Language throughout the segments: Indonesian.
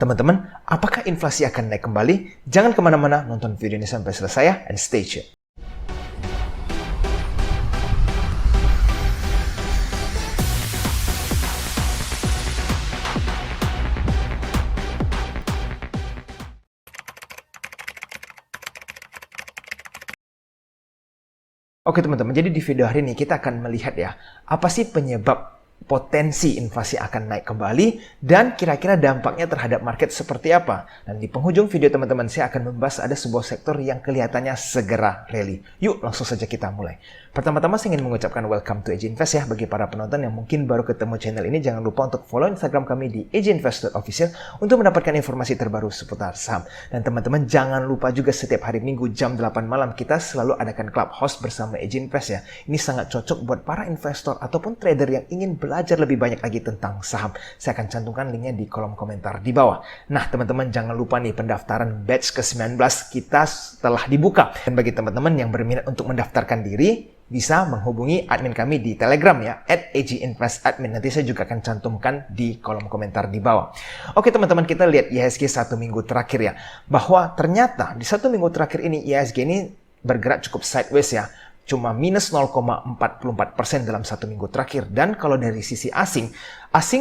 Teman-teman, apakah inflasi akan naik kembali? Jangan kemana-mana, nonton video ini sampai selesai ya, and stay tuned. Oke teman-teman, jadi di video hari ini kita akan melihat ya, apa sih penyebab potensi inflasi akan naik kembali dan kira-kira dampaknya terhadap market seperti apa. Dan di penghujung video teman-teman saya akan membahas ada sebuah sektor yang kelihatannya segera rally. Yuk langsung saja kita mulai. Pertama-tama saya ingin mengucapkan welcome to AJ Invest ya. Bagi para penonton yang mungkin baru ketemu channel ini, jangan lupa untuk follow Instagram kami di ajinvest.official untuk mendapatkan informasi terbaru seputar saham. Dan teman-teman jangan lupa juga setiap hari Minggu jam 8 malam kita selalu adakan Clubhouse bersama AJ Invest ya. Ini sangat cocok buat para investor ataupun trader yang ingin belajar lebih banyak lagi tentang saham. Saya akan cantumkan linknya di kolom komentar di bawah. Nah teman-teman jangan lupa nih, pendaftaran batch ke-19 kita telah dibuka. Dan bagi teman-teman yang berminat untuk mendaftarkan diri, bisa menghubungi admin kami di Telegram ya, @AJInvestAdmin. Nanti saya juga akan cantumkan di kolom komentar di bawah. Oke teman-teman, kita lihat IHSG satu minggu terakhir ya. Bahwa ternyata di satu minggu terakhir ini IHSG ini bergerak cukup sideways ya. Cuma minus 0,44% dalam satu minggu terakhir. Dan kalau dari sisi asing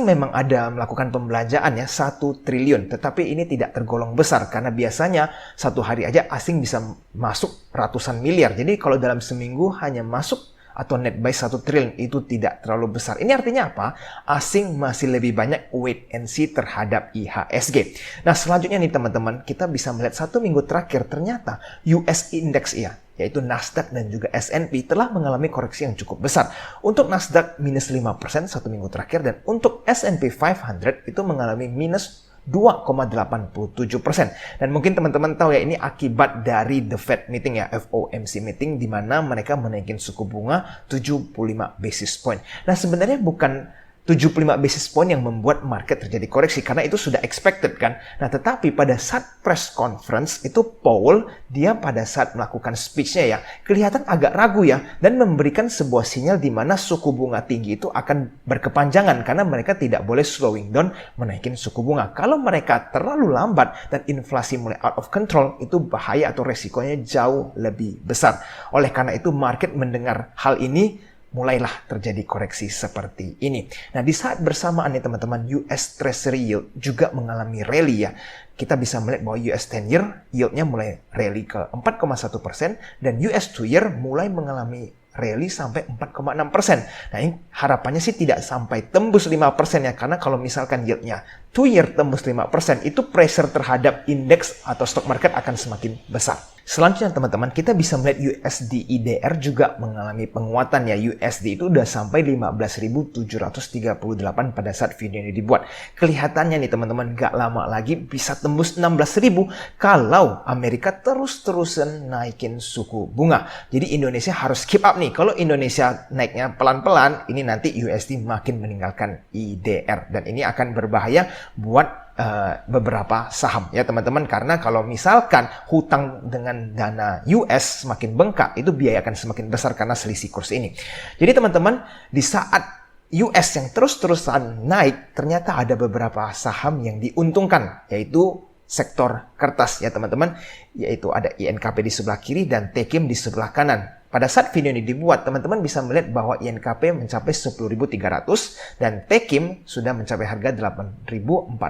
memang ada melakukan pembelanjaan ya 1 triliun. Tetapi ini tidak tergolong besar karena biasanya satu hari aja asing bisa masuk ratusan miliar. Jadi kalau dalam seminggu hanya masuk atau net buy 1 triliun itu tidak terlalu besar. Ini artinya apa? Asing masih lebih banyak wait and see terhadap IHSG. Nah selanjutnya nih teman-teman, kita bisa melihat satu minggu terakhir ternyata US Index ya, yaitu Nasdaq dan juga S&P telah mengalami koreksi yang cukup besar. Untuk Nasdaq minus 5% satu minggu terakhir, dan untuk S&P 500 itu mengalami minus 2,87%. Dan mungkin teman-teman tahu ya, ini akibat dari The Fed meeting ya, FOMC meeting, di mana mereka menaikin suku bunga 75 basis point. Nah sebenarnya bukan 75 basis point yang membuat market terjadi koreksi, karena itu sudah expected kan. Nah tetapi pada saat press conference itu Powell, dia pada saat melakukan speech-nya ya kelihatan agak ragu ya, dan memberikan sebuah sinyal di mana suku bunga tinggi itu akan berkepanjangan karena mereka tidak boleh slowing down menaikin suku bunga. Kalau mereka terlalu lambat dan inflasi mulai out of control, itu bahaya atau resikonya jauh lebih besar. Oleh karena itu market mendengar hal ini, mulailah terjadi koreksi seperti ini. Nah, di saat bersamaan nih teman-teman, US Treasury yield juga mengalami rally ya. Kita bisa melihat bahwa US 10 year yieldnya mulai rally ke 4,1% dan US 2 year mulai mengalami rally sampai 4,6%. Nah, ini harapannya sih tidak sampai tembus 5% ya, karena kalau misalkan yieldnya 2 year tembus 5%, itu pressure terhadap indeks atau stock market akan semakin besar. Selanjutnya teman-teman, kita bisa melihat USD IDR juga mengalami penguatan ya. USD itu udah sampai 15.738 pada saat video ini dibuat. Kelihatannya nih teman-teman, gak lama lagi bisa tembus 16.000 kalau Amerika terus-terusan naikin suku bunga. Jadi Indonesia harus keep up nih. Kalau Indonesia naiknya pelan-pelan, ini nanti USD makin meninggalkan IDR. Dan ini akan berbahaya buat beberapa saham ya teman-teman, karena kalau misalkan hutang dengan dana US semakin bengkak, itu biaya akan semakin besar karena selisih kurs ini. Jadi teman-teman, di saat US yang terus-terusan naik, ternyata ada beberapa saham yang diuntungkan, yaitu sektor kertas ya teman-teman, yaitu ada INKP di sebelah kiri dan Tekim di sebelah kanan. Pada saat video ini dibuat, teman-teman bisa melihat bahwa INKP mencapai 10.300 dan Tekim sudah mencapai harga 8.425.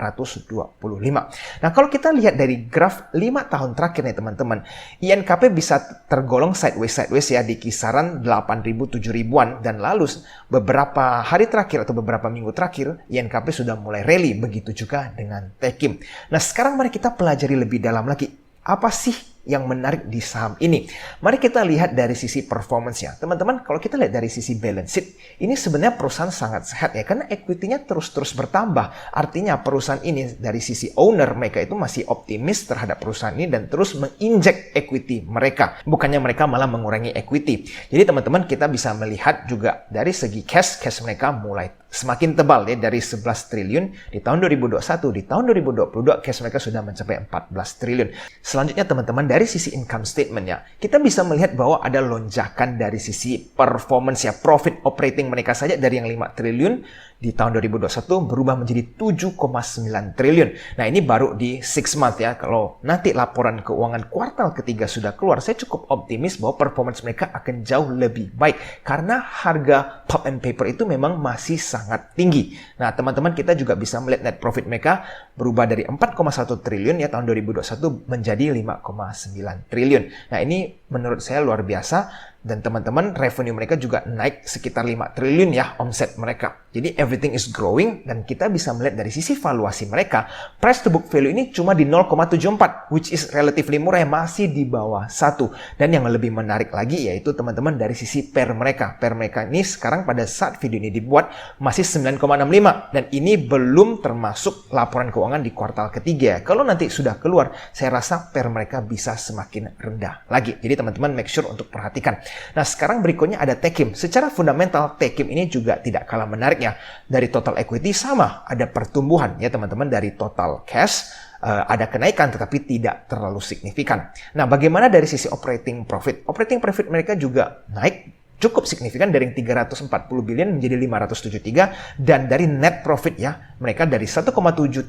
Nah, kalau kita lihat dari graf 5 tahun terakhir nih teman-teman, INKP bisa tergolong sideways ya di kisaran 8.000-7.000-an, dan lalu beberapa hari terakhir atau beberapa minggu terakhir INKP sudah mulai rally, begitu juga dengan Tekim. Nah, sekarang mari kita pelajari lebih dalam lagi, apa sih yang menarik di saham ini. Mari kita lihat dari sisi performance-nya. Teman-teman, kalau kita lihat dari sisi balance sheet, ini sebenarnya perusahaan sangat sehat ya, karena equity-nya terus-terus bertambah. Artinya perusahaan ini dari sisi owner, mereka itu masih optimis terhadap perusahaan ini dan terus menginjek equity mereka. Bukannya mereka malah mengurangi equity. Jadi teman-teman, kita bisa melihat juga dari segi cash mereka mulai semakin tebal ya, dari 11 triliun di tahun 2021, di tahun 2022 cash mereka sudah mencapai 14 triliun. Selanjutnya teman-teman, dari sisi income statement ya, kita bisa melihat bahwa ada lonjakan dari sisi performance ya, profit operating mereka saja dari yang 5 triliun di tahun 2021 berubah menjadi 7,9 triliun. Nah, ini baru di 6 month ya. Kalau nanti laporan keuangan kuartal ketiga sudah keluar, saya cukup optimis bahwa performance mereka akan jauh lebih baik karena harga pulp and paper itu memang masih sangat tinggi. Nah, teman-teman, kita juga bisa melihat net profit mereka berubah dari 4,1 triliun ya tahun 2021 menjadi 5,9 triliun. Nah, ini menurut saya luar biasa. Dan teman-teman, revenue mereka juga naik sekitar 5 triliun ya omset mereka. Jadi everything is growing dan kita bisa melihat dari sisi valuasi mereka, price to book value ini cuma di 0,74, which is relatively murah, masih di bawah 1. Dan yang lebih menarik lagi yaitu teman-teman dari sisi PER mereka. PER mereka ini sekarang pada saat video ini dibuat masih 9,65 dan ini belum termasuk laporan keuangan di kuartal ketiga. Kalau nanti sudah keluar, saya rasa PER mereka bisa semakin rendah lagi. Jadi teman-teman make sure untuk perhatikan. Nah, sekarang berikutnya ada Techim. Secara fundamental, Techim ini juga tidak kalah menariknya. Dari total equity sama, ada pertumbuhan ya teman-teman, dari total cash. Ada kenaikan tetapi tidak terlalu signifikan. Nah, bagaimana dari sisi operating profit? Operating profit mereka juga naik cukup signifikan dari 340 billion menjadi 573 dan dari net profit ya mereka dari 1,7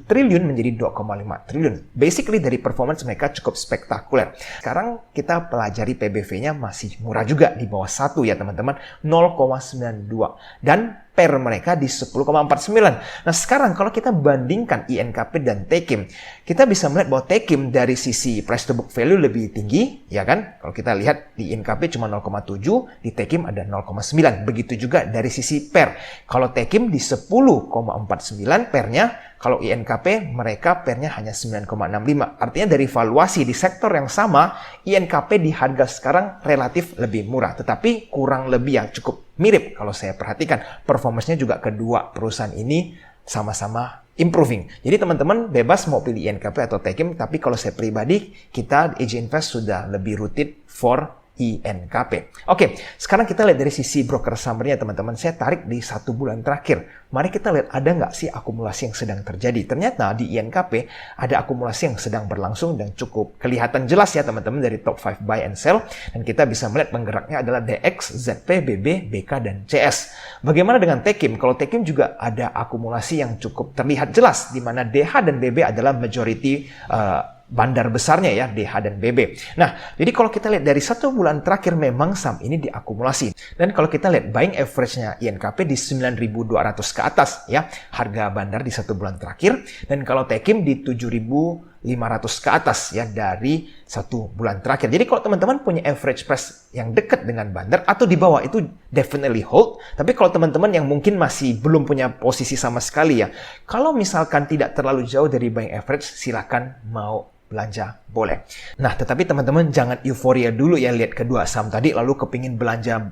triliun menjadi 2,5 triliun. Basically dari performance mereka cukup spektakuler. Sekarang kita pelajari PBV-nya masih murah juga di bawah 1 ya teman-teman, 0,92 dan PER mereka di 10,49. Nah, sekarang kalau kita bandingkan INKP dan Techim, kita bisa melihat bahwa Techim dari sisi price to book value lebih tinggi, ya kan? Kalau kita lihat di INKP cuma 0,7, di Techim ada 0,9. Begitu juga dari sisi PER. Kalau Techim di 10,49 PER-nya, kalau INKP mereka PER-nya hanya 9,65. Artinya dari valuasi di sektor yang sama, INKP di harga sekarang relatif lebih murah. Tetapi kurang lebih ya cukup mirip kalau saya perhatikan. Performance-nya juga kedua perusahaan ini sama-sama improving. Jadi teman-teman bebas mau pilih INKP atau Techim, tapi kalau saya pribadi, kita AJ Invest sudah lebih rooted for INKP. Oke, sekarang kita lihat dari sisi broker summary-nya teman-teman. Saya tarik di 1 bulan terakhir. Mari kita lihat ada nggak sih akumulasi yang sedang terjadi. Ternyata di INKP ada akumulasi yang sedang berlangsung dan cukup kelihatan jelas ya teman-teman dari top 5 buy and sell. Dan kita bisa melihat penggeraknya adalah DX, ZP, BB, BK, dan CS. Bagaimana dengan Techim? Kalau Techim juga ada akumulasi yang cukup terlihat jelas di mana DH dan BB adalah majority bandar besarnya ya, DH dan BB. Nah, jadi kalau kita lihat dari 1 bulan terakhir memang saham ini diakumulasi. Dan kalau kita lihat buying average-nya INKP di 9.200 ke atas ya, harga bandar di 1 bulan terakhir. Dan kalau Techim di 7.500 ke atas ya dari 1 bulan terakhir. Jadi kalau teman-teman punya average price yang dekat dengan bandar atau di bawah itu definitely hold. Tapi kalau teman-teman yang mungkin masih belum punya posisi sama sekali ya, kalau misalkan tidak terlalu jauh dari buying average, silakan mau belanja boleh. Nah, tetapi teman-teman jangan euforia dulu ya lihat kedua saham tadi lalu kepingin belanja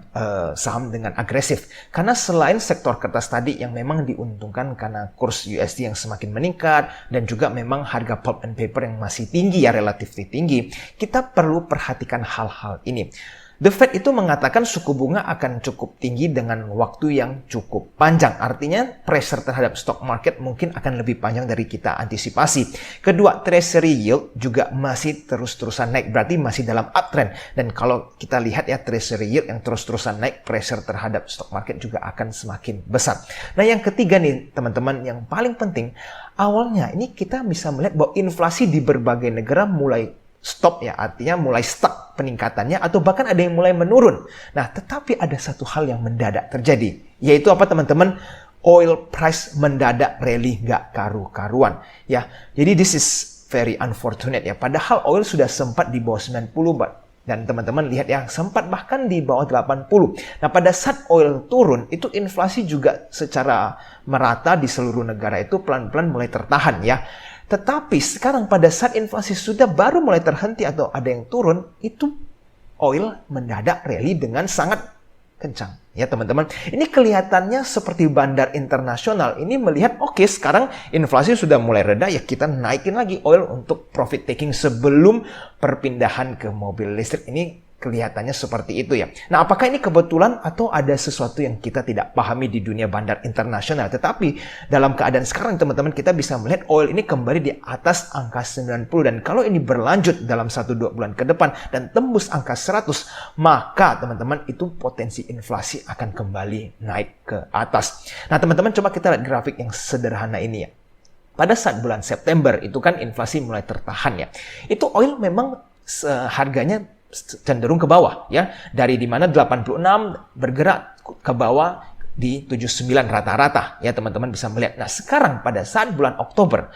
saham dengan agresif. Karena selain sektor kertas tadi yang memang diuntungkan karena kurs USD yang semakin meningkat dan juga memang harga pulp and paper yang masih tinggi ya, relatif tinggi, kita perlu perhatikan hal-hal ini. The Fed itu mengatakan suku bunga akan cukup tinggi dengan waktu yang cukup panjang. Artinya pressure terhadap stock market mungkin akan lebih panjang dari kita antisipasi. Kedua, treasury yield juga masih terus-terusan naik. Berarti masih dalam uptrend. Dan kalau kita lihat ya treasury yield yang terus-terusan naik, pressure terhadap stock market juga akan semakin besar. Nah, yang ketiga nih teman-teman, yang paling penting, awalnya ini kita bisa melihat bahwa inflasi di berbagai negara mulai stop ya, artinya mulai stuck peningkatannya atau bahkan ada yang mulai menurun. Nah, tetapi ada satu hal yang mendadak terjadi, yaitu apa teman-teman? Oil price mendadak rally nggak karu-karuan ya. Jadi this is very unfortunate ya. Padahal oil sudah sempat di bawah 90 dan teman-teman lihat ya, sempat bahkan di bawah 80. Nah, pada saat oil turun, itu inflasi juga secara merata di seluruh negara itu pelan-pelan mulai tertahan ya. Tetapi sekarang pada saat inflasi sudah baru mulai terhenti atau ada yang turun, itu oil mendadak rally dengan sangat kencang. Ya teman-teman, ini kelihatannya seperti bandar internasional. Ini melihat, oke, sekarang inflasi sudah mulai reda, ya kita naikin lagi oil untuk profit taking sebelum perpindahan ke mobil listrik. Ini Kelihatannya seperti itu ya. Nah, apakah ini kebetulan atau ada sesuatu yang kita tidak pahami di dunia bandar internasional? Tetapi dalam keadaan sekarang teman-teman, kita bisa melihat oil ini kembali di atas angka 90. Dan kalau ini berlanjut dalam 1-2 bulan ke depan dan tembus angka 100, maka teman-teman itu potensi inflasi akan kembali naik ke atas. Nah teman-teman, coba kita lihat grafik yang sederhana ini ya. Pada saat bulan September itu kan inflasi mulai tertahan ya. Itu oil memang harganya cenderung ke bawah ya, dari dimana 86 bergerak ke bawah di 79 rata-rata ya, teman-teman bisa melihat. Nah sekarang pada saat bulan Oktober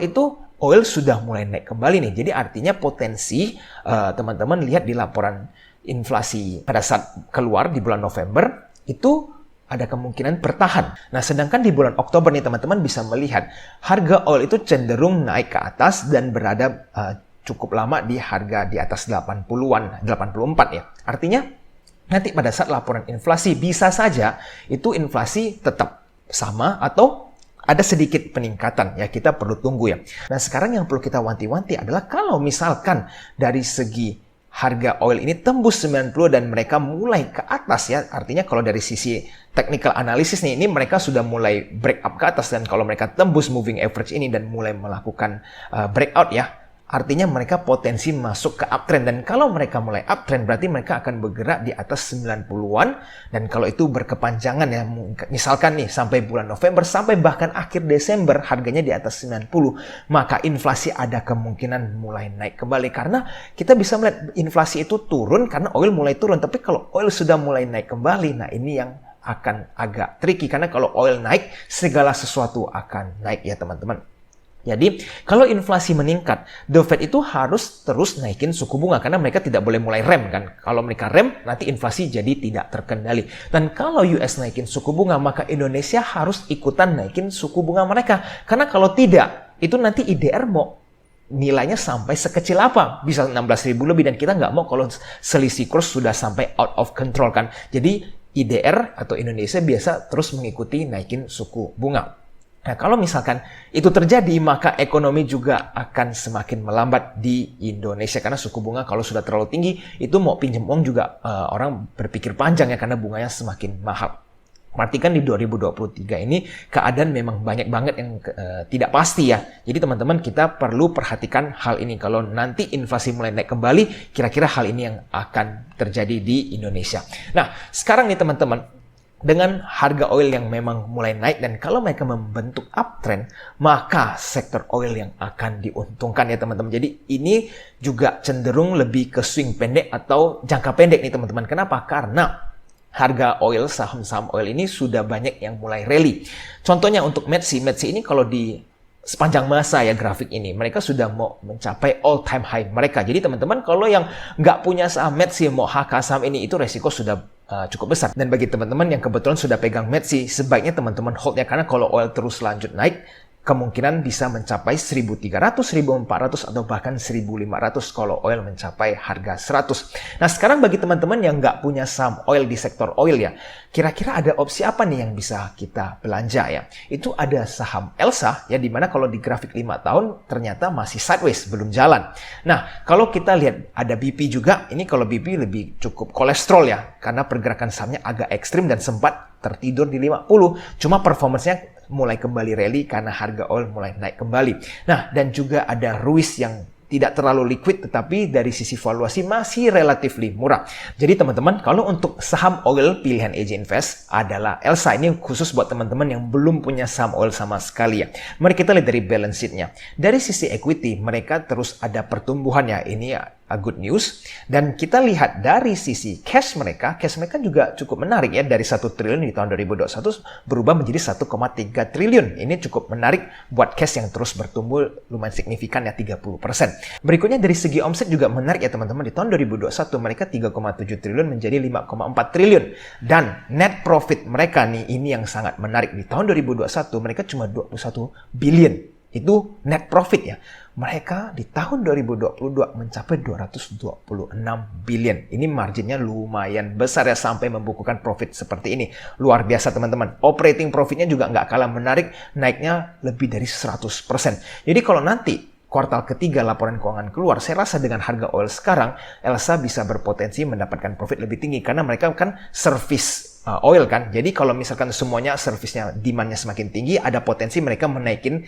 itu oil sudah mulai naik kembali nih. Jadi artinya potensi teman-teman lihat di laporan inflasi pada saat keluar di bulan November itu ada kemungkinan bertahan. Nah, sedangkan di bulan Oktober nih teman-teman bisa melihat harga oil itu cenderung naik ke atas dan berada cukup lama di harga di atas 80-an, 84 ya. Artinya nanti pada saat laporan inflasi bisa saja itu inflasi tetap sama atau ada sedikit peningkatan ya, kita perlu tunggu ya. Nah, sekarang yang perlu kita wanti-wanti adalah kalau misalkan dari segi harga oil ini tembus 90 dan mereka mulai ke atas ya, artinya kalau dari sisi technical analysis nih, ini mereka sudah mulai break up ke atas, dan kalau mereka tembus moving average ini dan mulai melakukan breakout ya, artinya mereka potensi masuk ke uptrend. Dan kalau mereka mulai uptrend berarti mereka akan bergerak di atas 90-an. Dan kalau itu berkepanjangan ya, misalkan nih sampai bulan November, sampai bahkan akhir Desember harganya di atas 90, maka inflasi ada kemungkinan mulai naik kembali. Karena kita bisa melihat inflasi itu turun karena oil mulai turun. Tapi kalau oil sudah mulai naik kembali, nah ini yang akan agak tricky. Karena kalau oil naik, segala sesuatu akan naik ya teman-teman. Jadi, kalau inflasi meningkat, The Fed itu harus terus naikin suku bunga karena mereka tidak boleh mulai rem kan. Kalau mereka rem, nanti inflasi jadi tidak terkendali. Dan kalau US naikin suku bunga, maka Indonesia harus ikutan naikin suku bunga mereka. Karena kalau tidak, itu nanti IDR mau nilainya sampai sekecil apa? Bisa 16.000 lebih, dan kita nggak mau kalau selisih kurs sudah sampai out of control kan. Jadi, IDR atau Indonesia biasa terus mengikuti naikin suku bunga. Nah, kalau misalkan itu terjadi, maka ekonomi juga akan semakin melambat di Indonesia. Karena suku bunga kalau sudah terlalu tinggi, itu mau pinjam uang juga orang berpikir panjang ya, karena bunganya semakin mahal. Perhatikan di 2023 ini keadaan memang banyak banget yang tidak pasti ya. Jadi teman-teman, kita perlu perhatikan hal ini. Kalau nanti inflasi mulai naik kembali, kira-kira hal ini yang akan terjadi di Indonesia. Nah, sekarang nih teman-teman, dengan harga oil yang memang mulai naik dan kalau mereka membentuk uptrend, maka sektor oil yang akan diuntungkan ya teman-teman. Jadi ini juga cenderung lebih ke swing pendek atau jangka pendek nih teman-teman. Kenapa? Karena harga oil, saham-saham oil ini sudah banyak yang mulai rally. Contohnya untuk METSI ini kalau di sepanjang masa ya grafik ini, mereka sudah mau mencapai all time high mereka. Jadi teman-teman, kalau yang nggak punya saham METSI, mau HK saham ini, itu resiko sudah cukup besar. Dan bagi teman-teman yang kebetulan sudah pegang METSI, sebaiknya teman-teman hold ya, karena kalau oil terus lanjut naik, kemungkinan bisa mencapai 1.300, 1.400, atau bahkan 1.500 kalau oil mencapai harga 100. Nah sekarang bagi teman-teman yang nggak punya saham oil di sektor oil ya, kira-kira ada opsi apa nih yang bisa kita belanja ya? Itu ada saham ELSA ya, dimana kalau di grafik 5 tahun ternyata masih sideways, belum jalan. Nah kalau kita lihat ada BP juga, ini kalau BP lebih cukup kolesterol ya, karena pergerakan sahamnya agak ekstrim dan sempat tertidur di 50. Cuma performance-nya mulai kembali rally karena harga oil mulai naik kembali. Nah, dan juga ada Ruiz yang tidak terlalu liquid, tetapi dari sisi valuasi masih relatively murah. Jadi teman-teman, kalau untuk saham oil pilihan AJ Invest adalah ELSA. Ini khusus buat teman-teman yang belum punya saham oil sama sekali ya. Mari kita lihat dari balance sheet-nya. Dari sisi equity, mereka terus ada pertumbuhannya. Ini a good news. Dan kita lihat dari sisi cash mereka juga cukup menarik ya. Dari 1 triliun di tahun 2021 berubah menjadi 1,3 triliun. Ini cukup menarik buat cash yang terus bertumbuh lumayan signifikan ya, 30%. Berikutnya dari segi omset juga menarik ya teman-teman. Di tahun 2021 mereka 3,7 triliun menjadi 5,4 triliun. Dan net profit mereka nih, ini yang sangat menarik. Di tahun 2021 mereka cuma 21 billion. Itu net profit ya. Mereka di tahun 2022 mencapai 226 billion. Ini marginnya lumayan besar ya, sampai membukukan profit seperti ini. Luar biasa teman-teman. Operating profitnya juga nggak kalah menarik, naiknya lebih dari 100%. Jadi kalau nanti kuartal ketiga laporan keuangan keluar, saya rasa dengan harga oil sekarang, Elsa bisa berpotensi mendapatkan profit lebih tinggi karena mereka kan service oil kan. Jadi kalau misalkan semuanya servisnya demandnya semakin tinggi, ada potensi mereka menaikin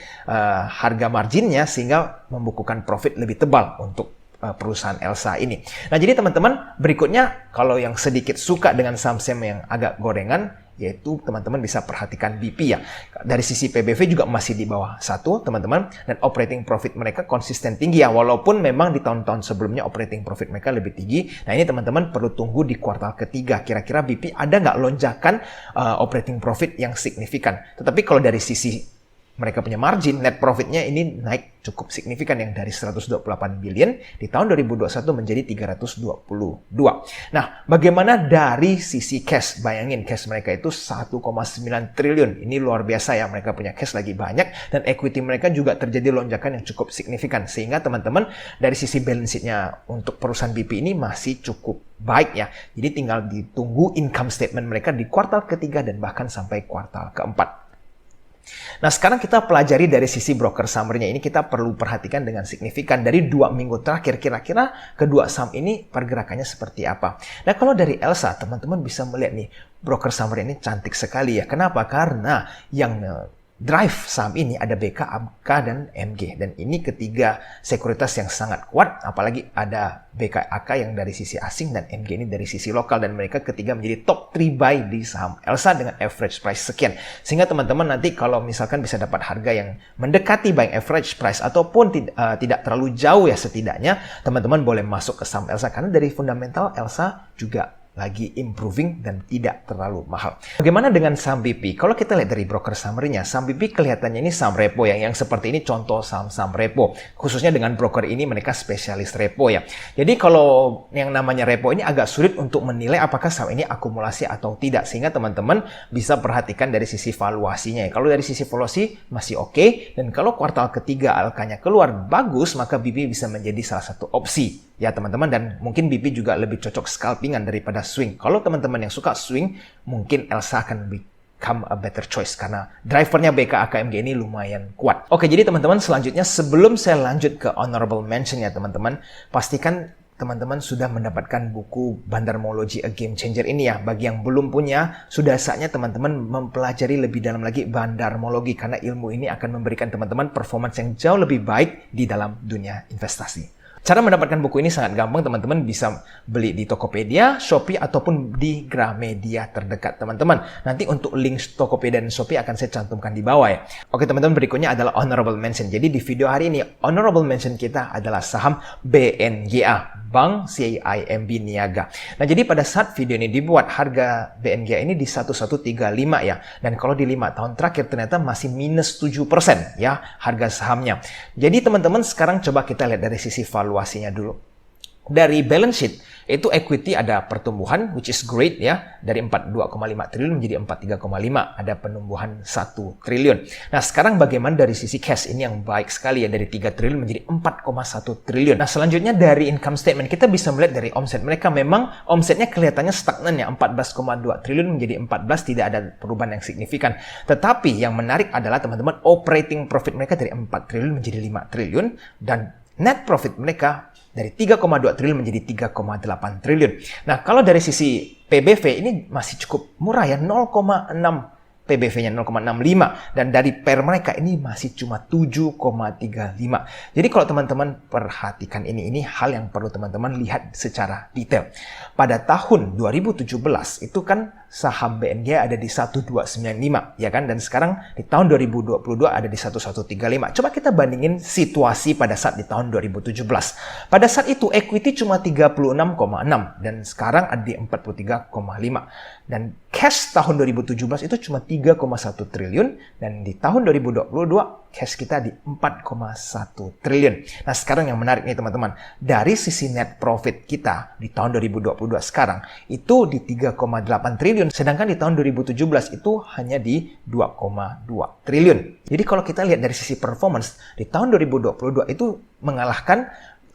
harga marginnya sehingga membukukan profit lebih tebal untuk perusahaan Elsa ini. Nah, jadi teman-teman, berikutnya kalau yang sedikit suka dengan saham-saham yang agak gorengan, yaitu teman-teman bisa perhatikan BP ya. Dari sisi PBV juga masih di bawah 1, teman-teman, dan operating profit mereka konsisten tinggi ya, walaupun memang di tahun-tahun sebelumnya operating profit mereka lebih tinggi. Nah, ini teman-teman perlu tunggu di kuartal ketiga. Kira-kira BP ada nggak lonjakan operating profit yang signifikan. Tetapi kalau dari sisi mereka punya margin, net profitnya ini naik cukup signifikan yang dari 128 billion di tahun 2021 menjadi 322. Nah, bagaimana dari sisi cash? Bayangin cash mereka itu 1,9 triliun. Ini luar biasa ya, mereka punya cash lagi banyak dan equity mereka juga terjadi lonjakan yang cukup signifikan. Sehingga teman-teman dari sisi balance sheet-nya untuk perusahaan BP ini masih cukup baik ya. Jadi tinggal ditunggu income statement mereka di kuartal ketiga dan bahkan sampai kuartal keempat. Nah, sekarang kita pelajari dari sisi broker summary-nya. Ini kita perlu perhatikan dengan signifikan. Dari 2 minggu terakhir, kira-kira kedua saham ini pergerakannya seperti apa. Nah, kalau dari Elsa, teman-teman bisa melihat nih, broker summary ini cantik sekali ya. Kenapa? Karena yang drive saham ini ada BK, AK, dan MG. Dan ini ketiga sekuritas yang sangat kuat. Apalagi ada BK, AK yang dari sisi asing dan MG ini dari sisi lokal. Dan mereka ketiga menjadi top 3 buy di saham Elsa dengan average price sekian. Sehingga teman-teman nanti kalau misalkan bisa dapat harga yang mendekati buying average price ataupun tidak terlalu jauh ya setidaknya, teman-teman boleh masuk ke saham Elsa. Karena dari fundamental Elsa juga lagi improving dan tidak terlalu mahal. Bagaimana dengan saham BP? Kalau kita lihat dari broker summary-nya, saham BP kelihatannya ini saham repo yang seperti ini contoh saham-saham repo. Khususnya dengan broker ini mereka spesialis repo ya. Jadi kalau yang namanya repo ini agak sulit untuk menilai apakah saham ini akumulasi atau tidak. Sehingga teman-teman bisa perhatikan dari sisi valuasinya ya. Kalau dari sisi valuasi masih oke. Dan kalau kuartal ketiga angkanya keluar bagus, maka BP bisa menjadi salah satu opsi ya teman-teman. Dan mungkin BP juga lebih cocok scalpingan daripada swing. Kalau teman-teman yang suka swing, mungkin Elsa akan become a better choice karena drivernya BKAKMG ini lumayan kuat. Oke, jadi teman-teman selanjutnya sebelum saya lanjut ke honorable mention ya teman-teman, pastikan teman-teman sudah mendapatkan buku Bandarmology A Game Changer ini ya. Bagi yang belum punya, sudah saatnya teman-teman mempelajari lebih dalam lagi bandarmologi karena ilmu ini akan memberikan teman-teman performance yang jauh lebih baik di dalam dunia investasi. Cara mendapatkan buku ini sangat gampang, teman-teman bisa beli di Tokopedia, Shopee, ataupun di Gramedia terdekat teman-teman. Nanti untuk link Tokopedia dan Shopee akan saya cantumkan di bawah ya. Oke teman-teman, berikutnya adalah honorable mention. Jadi di video hari ini, honorable mention kita adalah saham BNGA, Bank CIMB Niaga. Nah, jadi pada saat video ini dibuat, harga BNGA ini di 1135 ya. Dan kalau di 5 tahun terakhir ternyata masih minus 7% ya harga sahamnya. Jadi teman-teman sekarang coba kita lihat dari sisi valuasinya dulu. Dari balance sheet, itu equity ada pertumbuhan, which is great ya. Dari 42,5 triliun menjadi 43,5. Ada penumbuhan 1 triliun. Nah, sekarang bagaimana dari sisi cash? Ini yang baik sekali ya. Dari 3 triliun menjadi 4,1 triliun. Nah, selanjutnya dari income statement, kita bisa melihat dari omset mereka. Memang omsetnya kelihatannya stagnan ya. 14,2 triliun menjadi 14, tidak ada perubahan yang signifikan. Tetapi yang menarik adalah teman-teman, operating profit mereka dari 4 triliun menjadi 5 triliun. Dan net profit mereka dari 3,2 triliun menjadi 3,8 triliun. Nah, kalau dari sisi PBV ini masih cukup murah ya, 0,6 PBV-nya 0,65 dan dari per mereka ini masih cuma 7,35. Jadi kalau teman-teman perhatikan ini hal yang perlu teman-teman lihat secara detail. Pada tahun 2017 itu kan saham BNG ada di 1295 ya kan, dan sekarang di tahun 2022 ada di 1135. Coba kita bandingin situasi pada saat di tahun 2017. Pada saat itu equity cuma 36,6 dan sekarang ada di 43,5. Dan cash tahun 2017 itu cuma 3,1 triliun dan di tahun 2022 cash kita di 4,1 triliun. Nah, sekarang yang menarik nih teman-teman, dari sisi net profit kita di tahun 2022 sekarang itu di 3,8 triliun, sedangkan di tahun 2017 itu hanya di 2,2 triliun. Jadi kalau kita lihat dari sisi performance di tahun 2022 itu mengalahkan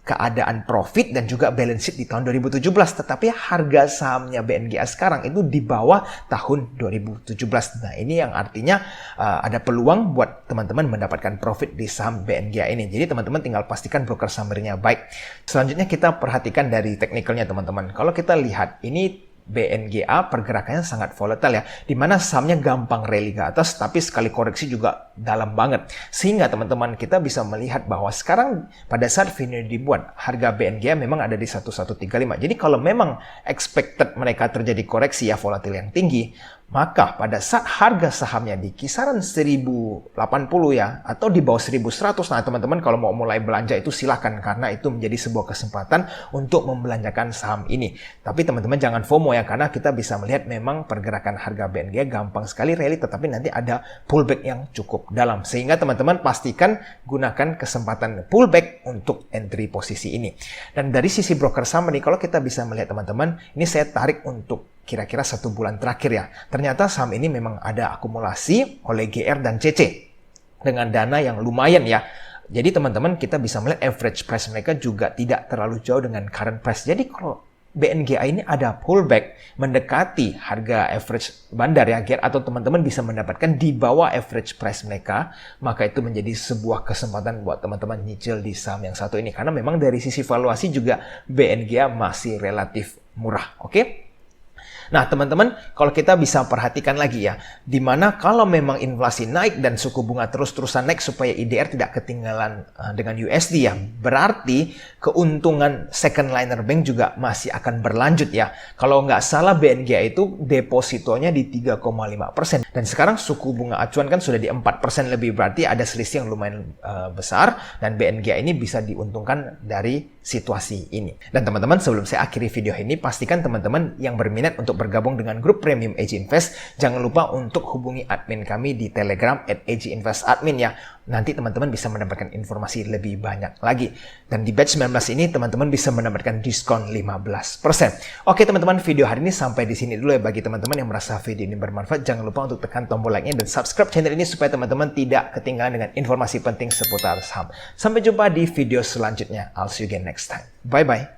keadaan profit dan juga balance sheet di tahun 2017. Tetapi harga sahamnya BNGA sekarang itu di bawah tahun 2017. Nah, ini yang artinya ada peluang buat teman-teman mendapatkan profit di saham BNGA ini. Jadi teman-teman tinggal pastikan broker summary-nya baik. Selanjutnya kita perhatikan dari teknikalnya teman-teman. Kalau kita lihat ini BNGA pergerakannya sangat volatile ya, di mana sahamnya gampang rally ke atas, tapi sekali koreksi juga dalam banget. Sehingga teman-teman kita bisa melihat bahwa sekarang pada saat video dibuat, harga BNGA memang ada di 1135. Jadi kalau memang expected mereka terjadi koreksi ya volatile yang tinggi, maka pada saat harga sahamnya di kisaran 1080 ya, atau di bawah 1100, nah teman-teman kalau mau mulai belanja itu silahkan, karena itu menjadi sebuah kesempatan untuk membelanjakan saham ini. Tapi teman-teman jangan FOMO ya, karena kita bisa melihat memang pergerakan harga BNGA gampang sekali rally, tetapi nanti ada pullback yang cukup dalam. Sehingga teman-teman pastikan gunakan kesempatan pullback untuk entry posisi ini. Dan dari sisi broker summary, kalau kita bisa melihat teman-teman, ini saya tarik untuk kira-kira 1 bulan terakhir ya. Ternyata saham ini memang ada akumulasi oleh GR dan CC dengan dana yang lumayan ya. Jadi teman-teman kita bisa melihat average price mereka juga tidak terlalu jauh dengan current price. Jadi kalau BNGA ini ada pullback mendekati harga average bandar ya GR, atau teman-teman bisa mendapatkan di bawah average price mereka, maka itu menjadi sebuah kesempatan buat teman-teman nyicil di saham yang satu ini. Karena memang dari sisi valuasi juga BNGA masih relatif murah. Oke? Nah, teman-teman, kalau kita bisa perhatikan lagi ya, dimana kalau memang inflasi naik dan suku bunga terus-terusan naik supaya IDR tidak ketinggalan dengan USD ya, berarti keuntungan second liner bank juga masih akan berlanjut ya. Kalau nggak salah BNGA itu depositonya di 3,5%. Dan sekarang suku bunga acuan kan sudah di 4% lebih, berarti ada selisih yang lumayan besar, dan BNGA ini bisa diuntungkan dari situasi ini. Dan teman-teman, sebelum saya akhiri video ini, pastikan teman-teman yang berminat untuk bergabung dengan grup Premium AG Invest, jangan lupa untuk hubungi admin kami di Telegram @AGInvestAdmin ya. Nanti teman-teman bisa mendapatkan informasi lebih banyak lagi. Dan di batch 19 ini teman-teman bisa mendapatkan diskon 15%. Oke teman-teman, video hari ini sampai di sini dulu ya. Bagi teman-teman yang merasa video ini bermanfaat, jangan lupa untuk tekan tombol like-nya dan subscribe channel ini supaya teman-teman tidak ketinggalan dengan informasi penting seputar saham. Sampai jumpa di video selanjutnya. I'll see you again next time. Bye-bye.